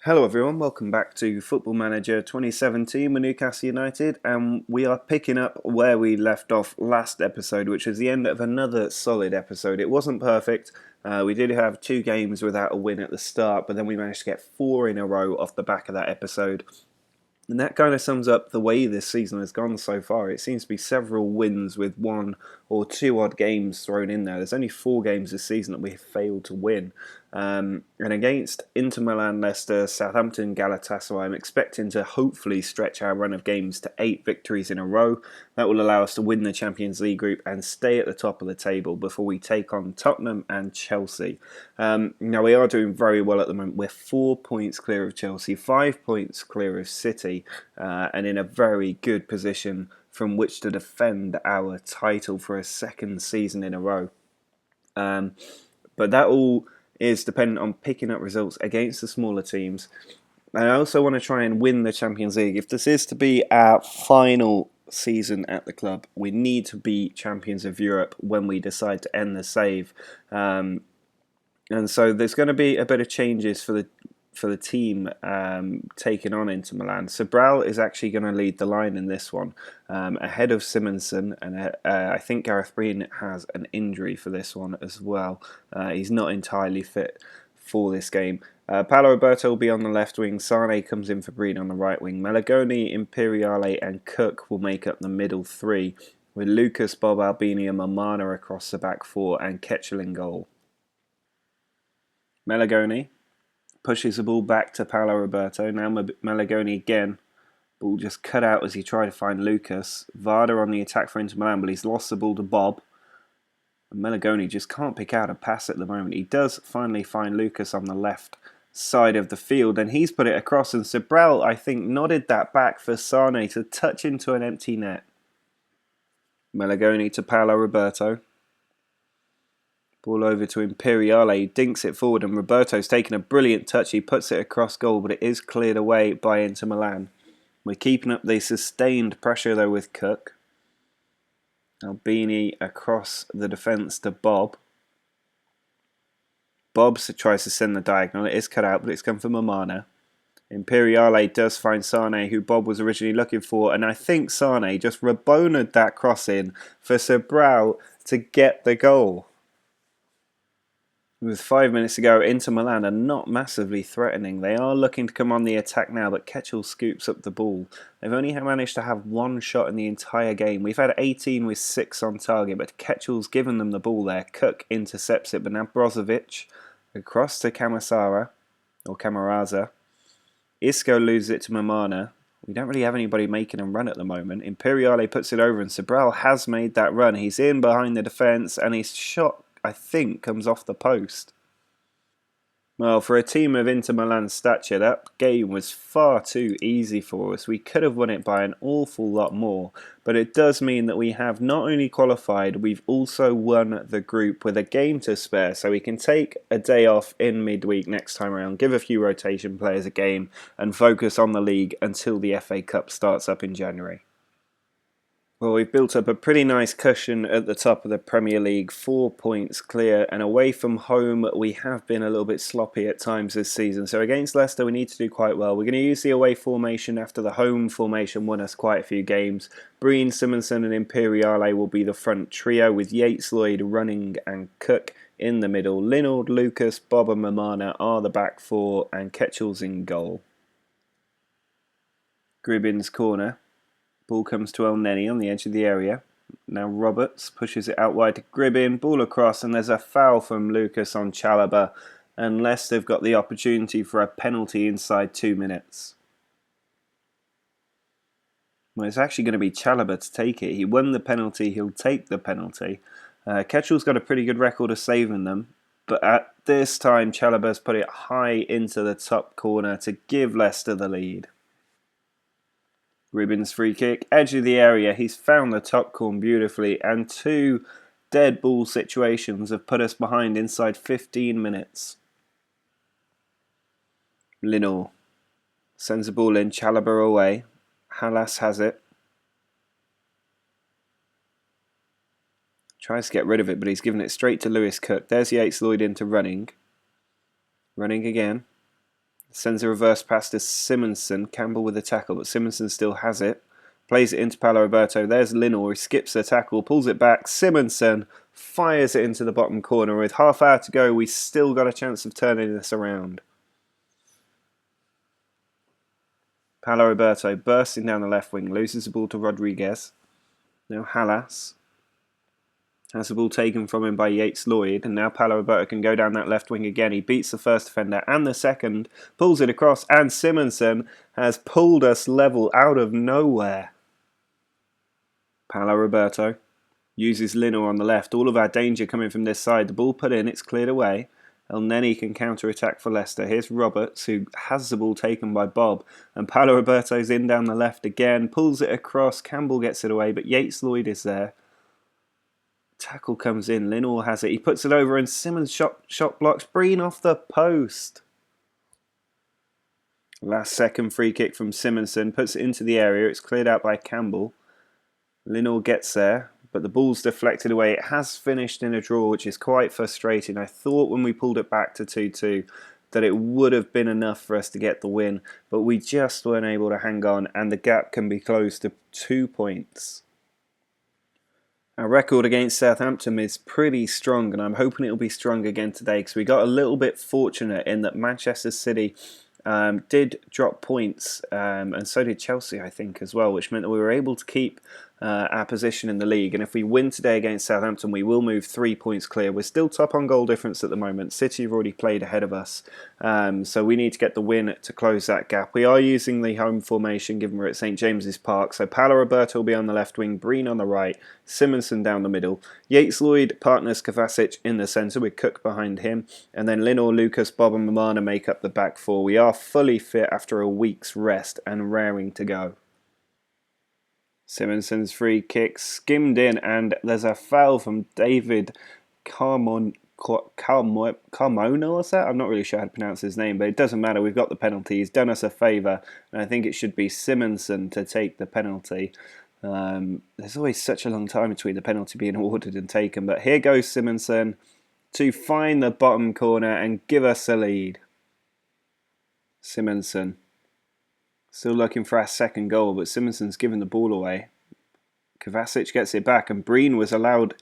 Hello everyone, welcome back to Football Manager 2017 with Newcastle United, and we are picking up where we left off last episode, which was the end of another solid episode. It wasn't perfect, we did have 2 games without a win at the start, but then we managed to get 4 in a row off the back of that episode. And that kind of sums up the way this season has gone so far. It seems to be several wins with 1 or 2 odd games thrown in there. There's only 4 games this season that we've failed to win. And against Inter Milan, Leicester, Southampton, Galatasaray, I'm expecting to hopefully stretch our run of games to 8 victories in a row. That will allow us to win the Champions League group and stay at the top of the table before we take on Tottenham and Chelsea. Now, we are doing very well at the moment. We're 4 points clear of Chelsea, 5 points clear of City, and in a very good position from which to defend our title for a second season in a row. But that all is dependent on picking up results against the smaller teams. And I also want to try and win the Champions League. If this is to be our final season at the club, we need to be champions of Europe when we decide to end the save. And so there's going to be a bit of changes for the team taking on Inter Milan. Sobral is actually going to lead the line in this one, ahead of Simonsen, and I think Gareth Breen has an injury for this one as well. He's not entirely fit for this game. Paolo Roberto will be on the left wing. Sane comes in for Breen on the right wing. Malagoni, Imperiale and Cook will make up the middle 3, with Lucas, Bob, Albini and Mamana across the back 4 and Ketchel in goal. Malagoni pushes the ball back to Paolo Roberto. Now Malagoni again. Ball just cut out as he tried to find Lucas. Varda on the attack for Inter Milan, but he's lost the ball to Bob. And Malagoni just can't pick out a pass at the moment. He does finally find Lucas on the left side of the field, and he's put it across. And Sobral, I think, nodded that back for Sane to touch into an empty net. Malagoni to Paolo Roberto. Ball over to Imperiale, he dinks it forward and Roberto's taken a brilliant touch. He puts it across goal, but it is cleared away by Inter Milan. We're keeping up the sustained pressure though with Cook. Albini across the defence to Bob. Bob tries to send the diagonal. It is cut out, but it's come from Mamana. Imperiale does find Sane, who Bob was originally looking for, and I think Sane just raboned that cross in for Sobral to get the goal. With 5 minutes to go, Inter Milan are not massively threatening. They are looking to come on the attack now, but Ketchel scoops up the ball. They've only managed to have 1 shot in the entire game. We've had 18 with 6 on target, but Ketchel's given them the ball there. Cook intercepts it, but now Brozovic across to Camarasa. Isco loses it to Mamana. We don't really have anybody making a run at the moment. Imperiale puts it over, and Sobral has made that run. He's in behind the defence, and his shot, I think, comes off the post. Well, for a team of Inter Milan's stature, that game was far too easy for us. We could have won it by an awful lot more, but it does mean that we have not only qualified, we've also won the group with a game to spare, so we can take a day off in midweek next time around, give a few rotation players a game, and focus on the league until the FA Cup starts up in January. Well, we've built up a pretty nice cushion at the top of the Premier League, 4 points clear, and away from home we have been a little bit sloppy at times this season. So against Leicester we need to do quite well. We're going to use the away formation after the home formation won us quite a few games. Breen, Simonsen and Imperiale will be the front trio, with Yates, Lloyd, Running and Cook in the middle. Linord, Lucas, Bob and Mamana are the back 4, and Ketchel's in goal. Gribbin's corner. Ball comes to El Neni on the edge of the area. Now Roberts pushes it out wide to Gribbin. Ball across, and there's a foul from Lucas on Chalobah. And Leicester have got the opportunity for a penalty inside 2 minutes. Well, it's actually going to be Chalobah to take it. He won the penalty. He'll take the penalty. Ketchel's got a pretty good record of saving them. But at this time, Chalobah's put it high into the top corner to give Leicester the lead. Gribbin's free kick, edge of the area. He's found the top corner beautifully, and 2 dead ball situations have put us behind inside 15 minutes. Linor sends the ball in, Chalobah away. Halas has it. Tries to get rid of it, but he's given it straight to Lewis Cook. There's Yates Lloyd into Running. Running again. Sends a reverse pass to Simonson. Campbell with a tackle, but Simonson still has it. Plays it into Paulo Roberto. There's Linor, who skips the tackle, pulls it back. Simonson fires it into the bottom corner. With half hour to go, we still got a chance of turning this around. Paulo Roberto bursting down the left wing, loses the ball to Rodriguez. Now Halas has the ball taken from him by Yates-Lloyd, and now Paulo Roberto can go down that left wing again. He beats the first defender and the second, pulls it across, and Simonson has pulled us level out of nowhere. Paulo Roberto uses Linor on the left. All of our danger coming from this side. The ball put in, it's cleared away. El Neni can counter-attack for Leicester. Here's Roberts, who has the ball taken by Bob. And Paulo Roberto's in down the left again. Pulls it across. Campbell gets it away, but Yates-Lloyd is there. Tackle comes in. Linor has it. He puts it over, and Simmons shot blocks Breen off the post. Last second free kick from Simonson. Puts it into the area. It's cleared out by Campbell. Linor gets there, but the ball's deflected away. It has finished in a draw, which is quite frustrating. I thought when we pulled it back to 2-2 that it would have been enough for us to get the win, but we just weren't able to hang on, and the gap can be closed to 2 points. Our record against Southampton is pretty strong, and I'm hoping it'll be strong again today, because we got a little bit fortunate in that Manchester City did drop points, and so did Chelsea, I think, as well, which meant that we were able to keep our position in the league. And if we win today against Southampton, we will move 3 points clear. We're still top on goal difference at the moment. City have already played ahead of us, so we need to get the win to close that gap. We are using the home formation, given we're at St James's Park. So Paulo Roberto will be on the left wing, Breen on the right, Simonson down the middle, Yates-Lloyd partners Kovacic in the centre with Cook behind him, and then Linor, Lucas, Bob and Mamana make up the back four. We are fully fit after a week's rest and raring to go. Simonson's free kick skimmed in, and there's a foul from David Carmona, was that? I'm not really sure how to pronounce his name, but it doesn't matter. We've got the penalty. He's done us a favour, and I think it should be Simonson to take the penalty. There's always such a long time between the penalty being awarded and taken, but here goes Simonson to find the bottom corner and give us a lead. Simonson. Still looking for our second goal, but Simonson's given the ball away. Kovacic gets it back, and Breen was allowed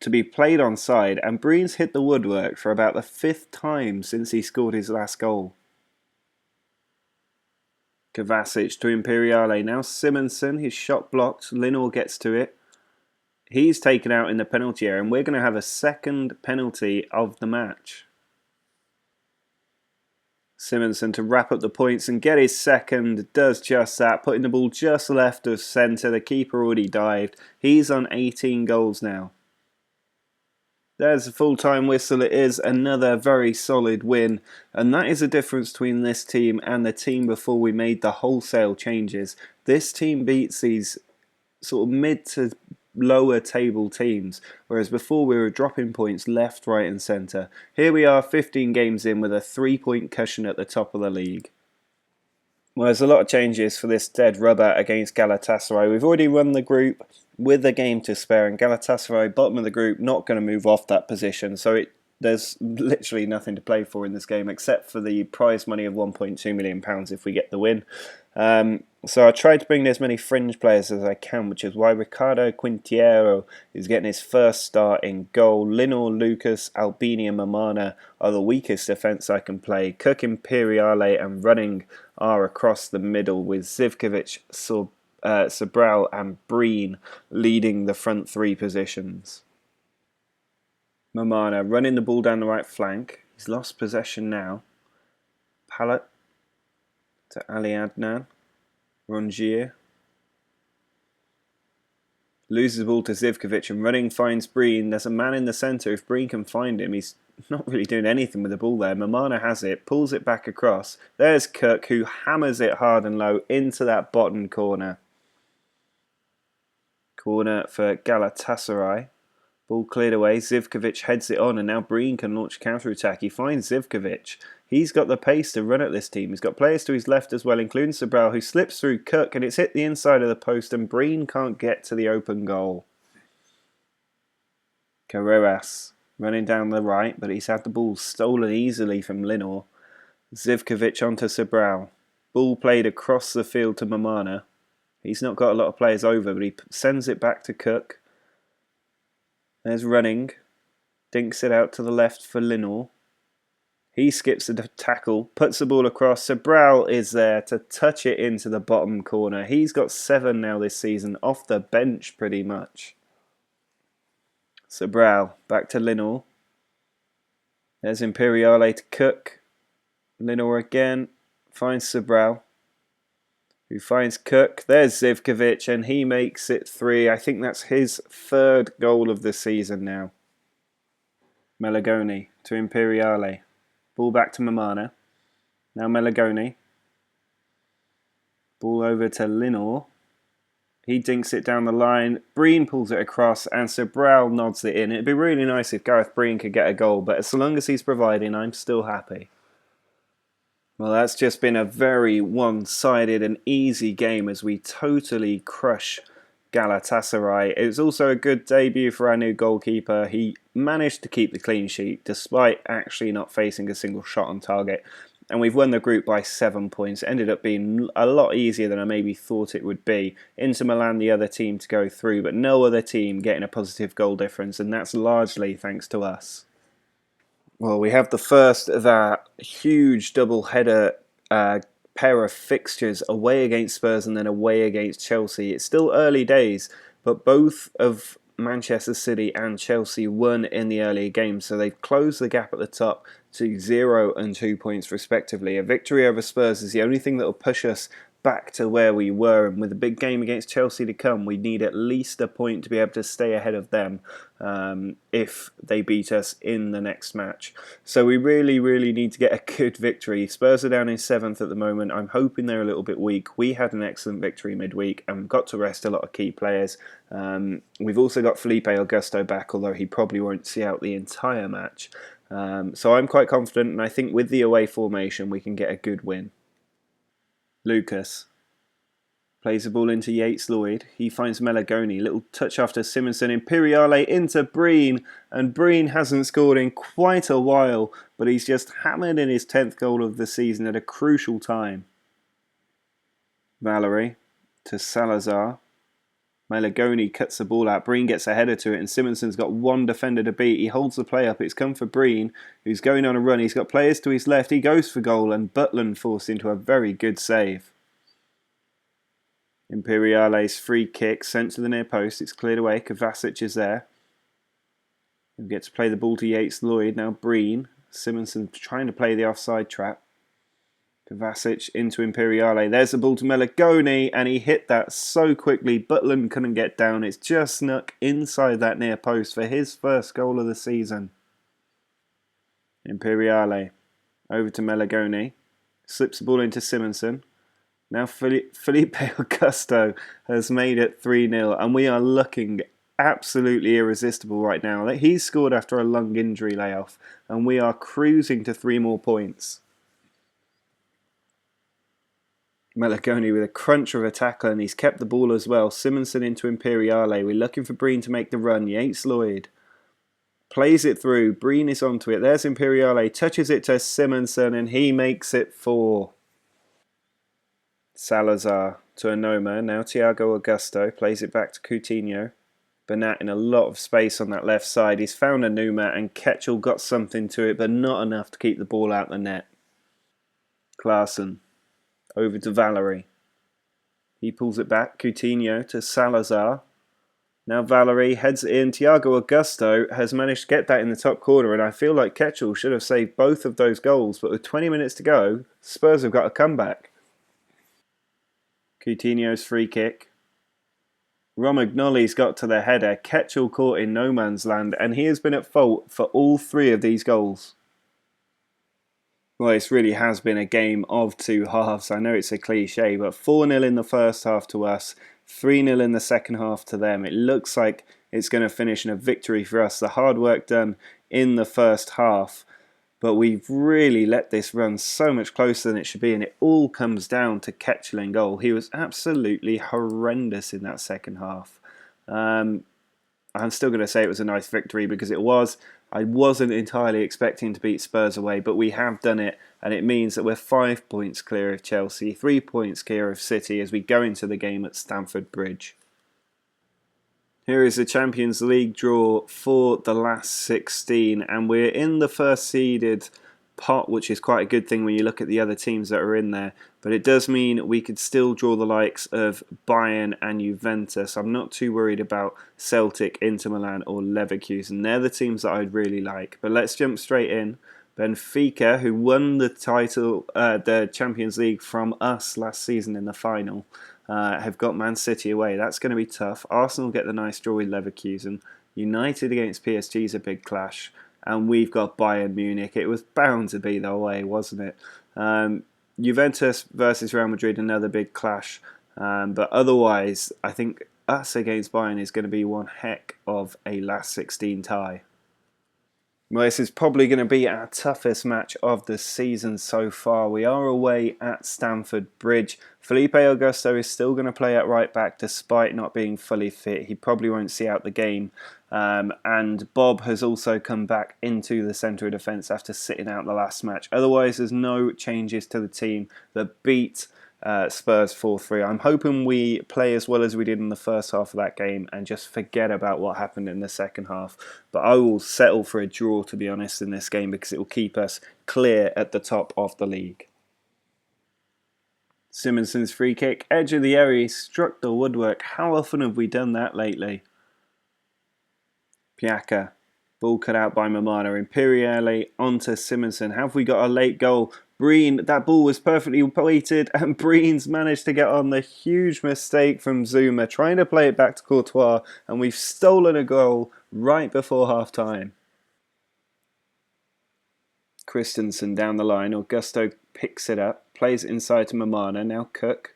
to be played onside, and Breen's hit the woodwork for about the 5th time since he scored his last goal. Kovacic to Imperiale. Now Simonson, his shot blocked. Linor gets to it. He's taken out in the penalty area, and we're going to have a second penalty of the match. Simonson to wrap up the points and get his second, does just that, putting the ball just left of centre. The keeper already dived. He's on 18 goals now. There's a full-time whistle. It is another very solid win, and that is the difference between this team and the team before we made the wholesale changes. This team beats these sort of mid to lower table teams, whereas before we were dropping points left, right and centre. Here we are 15 games in with a 3-point cushion at the top of the league. Well, there's a lot of changes for this dead rubber against Galatasaray. We've already run the group with a game to spare, and Galatasaray, bottom of the group, not going to move off that position, so there's literally nothing to play for in this game except for the prize money of £1.2 million if we get the win. So I tried to bring in as many fringe players as I can, which is why Ricardo Quinteiro is getting his first start in goal. Linor, Lucas, Albini and Mamana are the weakest defence I can play. Cook, Imperiale and running are across the middle, with Zivkovic, Sobral and Breen leading the front three positions. Mamana running the ball down the right flank. He's lost possession now. Pallet to Ali Adnan. Rongier loses the ball to Zivkovic, and running finds Breen. There's a man in the centre. If Breen can find him, he's not really doing anything with the ball there. Mamana has it, pulls it back across. There's Cook, who hammers it hard and low into that bottom corner. Corner for Galatasaray. Ball cleared away. Zivkovic heads it on, and now Breen can launch a counter-attack. He finds Zivkovic. He's got the pace to run at this team. He's got players to his left as well, including Sobral, who slips through Cook, and it's hit the inside of the post, and Breen can't get to the open goal. Carreras running down the right, but he's had the ball stolen easily from Linor. Zivkovic onto Sobral. Ball played across the field to Mamana. He's not got a lot of players over, but he sends it back to Cook. There's Running. Dinks it out to the left for Linor. He skips the tackle, puts the ball across. Sobral is there to touch it into the bottom corner. He's got 7 now this season, off the bench pretty much. Sobral, back to Linor. There's Imperiale to Cook. Linor again, finds Sobral, who finds Cook. There's Zivkovic, and he makes it 3. I think that's his 3rd goal of the season now. Melagoni to Imperiale. Ball back to Mamana. Now Melagoni. Ball over to Linor. He dinks it down the line. Breen pulls it across, and Sobral nods it in. It'd be really nice if Gareth Breen could get a goal, but as long as he's providing, I'm still happy. Well, that's just been a very one-sided and easy game as we totally crush Galatasaray. It was also a good debut for our new goalkeeper. He managed to keep the clean sheet despite actually not facing a single shot on target. And we've won the group by 7 points. It ended up being a lot easier than I maybe thought it would be. Inter Milan, the other team to go through, but no other team getting a positive goal difference, and that's largely thanks to us. Well, we have the first of our huge double-header pair of fixtures away against Spurs and then away against Chelsea. It's still early days, but both of Manchester City and Chelsea won in the earlier games, so they've closed the gap at the top to 0 and 2 points respectively. A victory over Spurs is the only thing that will push us back to where we were, and with a big game against Chelsea to come, we need at least a point to be able to stay ahead of them if they beat us in the next match. So we really need to get a good victory. Spurs are down in 7th at the moment. I'm hoping they're a little bit weak. We had an excellent victory midweek and got to rest a lot of key players. We've also got Felipe Augusto back, although he probably won't see out the entire match. So I'm quite confident, and I think with the away formation we can get a good win. Lucas plays the ball into Yates-Lloyd. He finds Melagoni. Little touch after Simonson. Imperiale into Breen. And Breen hasn't scored in quite a while, but he's just hammered in his 10th goal of the season at a crucial time. Valerie to Salazar. Melagoni cuts the ball out. Breen gets a header to it, and Simonson's got one defender to beat. He holds the play up. It's come for Breen, who's going on a run. He's got players to his left. He goes for goal, and Butland forced into a very good save. Imperiale's free kick sent to the near post. It's cleared away. Kovacic is there. He gets to play the ball to Yates-Lloyd. Now Breen. Simonson trying to play the offside trap. Kovacic into Imperiale. There's the ball to Melagoni, and he hit that so quickly. Butland couldn't get down. It's just snuck inside that near post for his first goal of the season. Imperiale over to Melagoni. Slips the ball into Simonson. Now Felipe Augusto has made it 3-0, and we are looking absolutely irresistible right now. He's scored after a lung injury layoff, and we are cruising to 3 more points. Melagoni with a cruncher of a tackle, and he's kept the ball as well. Simonson into Imperiale. We're looking for Breen to make the run. Yates-Lloyd plays it through. Breen is onto it. There's Imperiale. Touches it to Simonson, and he makes it 4. Salazar to Anoma. Now Thiago Augusto plays it back to Coutinho. Bernat in a lot of space on that left side. He's found Anoma, and Ketchel got something to it, but not enough to keep the ball out the net. Klaassen over to Valerie. He pulls it back. Coutinho to Salazar. Now Valerie heads it in. Thiago Augusto has managed to get that in the top corner, and I feel like Ketchel should have saved both of those goals, but with 20 minutes to go, Spurs have got a comeback. Coutinho's free kick. Romagnoli's got to the header. Ketchel caught in no man's land, and he has been at fault for all 3 of these goals. Well, this really has been a game of 2 halves. I know it's a cliche, but 4-0 in the first half to us, 3-0 in the second half to them. It looks like it's going to finish in a victory for us. The hard work done in the first half, but we've really let this run so much closer than it should be, and it all comes down to Ketchel in goal. He was absolutely horrendous in that second half. I'm still going to say it was a nice victory because it was. I wasn't entirely expecting to beat Spurs away, but we have done it, and it means that we're 5 points clear of Chelsea, 3 points clear of City as we go into the game at Stamford Bridge. Here is the Champions League draw for the last 16, and we're in the first seeded pot, which is quite a good thing when you look at the other teams that are in there. But it does mean we could still draw the likes of Bayern and Juventus. I'm not too worried about Celtic, Inter Milan or Leverkusen. They're the teams that I'd really like. But let's jump straight in. Benfica, who won the title, the Champions League from us last season in the final, have got Man City away. That's going to be tough. Arsenal get the nice draw with Leverkusen. United against PSG is a big clash. And we've got Bayern Munich. It was bound to be the way, wasn't it? Juventus versus Real Madrid, another big clash. But otherwise, I think us against Bayern is going to be one heck of a last 16 tie. Well, this is probably going to be our toughest match of the season so far. We are away at Stamford Bridge. Felipe Augusto is still going to play at right back despite not being fully fit. He probably won't see out the game. And Bob has also come back into the centre of defence after sitting out the last match. Otherwise, there's no changes to the team that beat Spurs 4-3. I'm hoping we play as well as we did in the first half of that game and just forget about what happened in the second half. But I will settle for a draw, to be honest, in this game because it will keep us clear at the top of the league. Simonson's free kick, edge of the area, he struck the woodwork. How often have we done that lately? Piaka, ball cut out by Mamana. Imperiale onto Simonson. Have we got a late goal? Breen, that ball was perfectly weighted and Breen's managed to get on. The huge mistake from Zuma, trying to play it back to Courtois, and we've stolen a goal right before half time. Christensen down the line, Augusto picks it up, plays it inside to Mamana, now Cook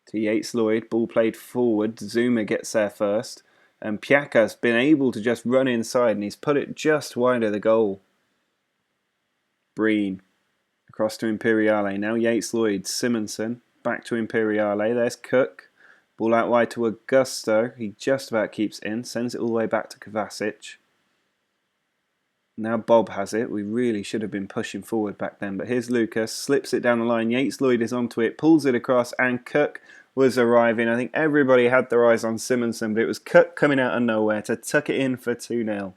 to Yates-Lloyd, ball played forward, Zuma gets there first, and Piaka's been able to just run inside and he's put it just wide of the goal. Breen. Across to Imperiale. Now Yates-Lloyd. Simonson. Back to Imperiale. There's Cook. Ball out wide to Augusto. He just about keeps in. Sends it all the way back to Kovacic. Now Bob has it. We really should have been pushing forward back then. But here's Lucas. Slips it down the line. Yates-Lloyd is onto it. Pulls it across. And Cook was arriving. I think everybody had their eyes on Simonson. But it was Cook coming out of nowhere to tuck it in for 2-0.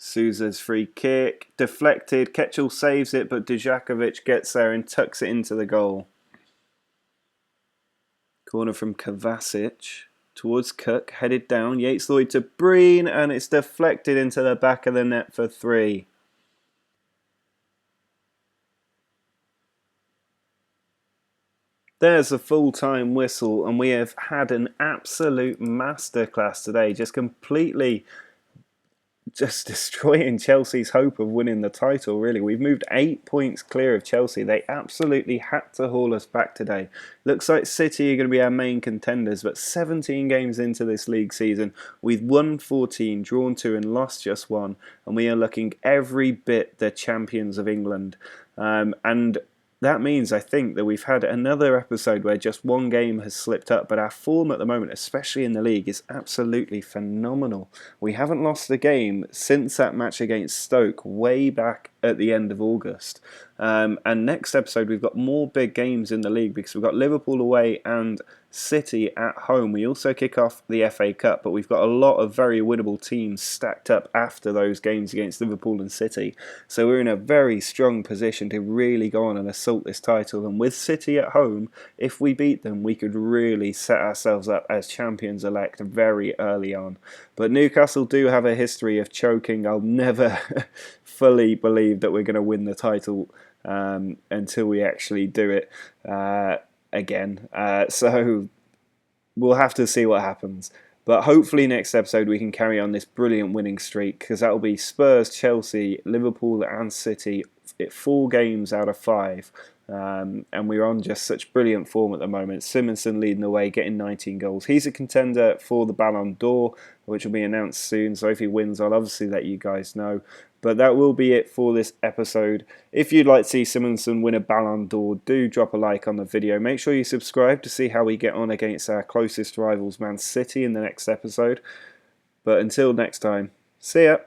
Sousa's free kick, deflected, Ketchel saves it, but Djakovic gets there and tucks it into the goal. Corner from Kovacic towards Cook, headed down, Yates-Lloyd to Breen, and it's deflected into the back of the net for 3. There's a full-time whistle, and we have had an absolute masterclass today, just completely destroying Chelsea's hope of winning the title, really. We've moved 8 points clear of Chelsea. They absolutely had to haul us back today. Looks like City are going to be our main contenders, but 17 games into this league season, we've won 14, drawn 2 and lost just 1, and we are looking every bit the champions of England. And that means, I think, that we've had another episode where just one game has slipped up, but our form at the moment, especially in the league, is absolutely phenomenal. We haven't lost a game since that match against Stoke way back at the end of August. And next episode, we've got more big games in the league because we've got Liverpool away and City at home. We also kick off the FA Cup, but we've got a lot of very winnable teams stacked up after those games against Liverpool and City. So we're in a very strong position to really go on and assault this title. And with City at home, if we beat them, we could really set ourselves up as champions-elect very early on. But Newcastle do have a history of choking. I'll never fully believe that we're going to win the title until we actually do it again. So we'll have to see what happens. But hopefully next episode we can carry on this brilliant winning streak, because that will be Spurs, Chelsea, Liverpool and City, 4 games out of 5. And we're on just such brilliant form at the moment. Simonson leading the way, getting 19 goals. He's a contender for the Ballon d'Or, which will be announced soon. So if he wins, I'll obviously let you guys know. But that will be it for this episode. If you'd like to see Simonson win a Ballon d'Or, do drop a like on the video. Make sure you subscribe to see how we get on against our closest rivals, Man City, in the next episode. But until next time, see ya!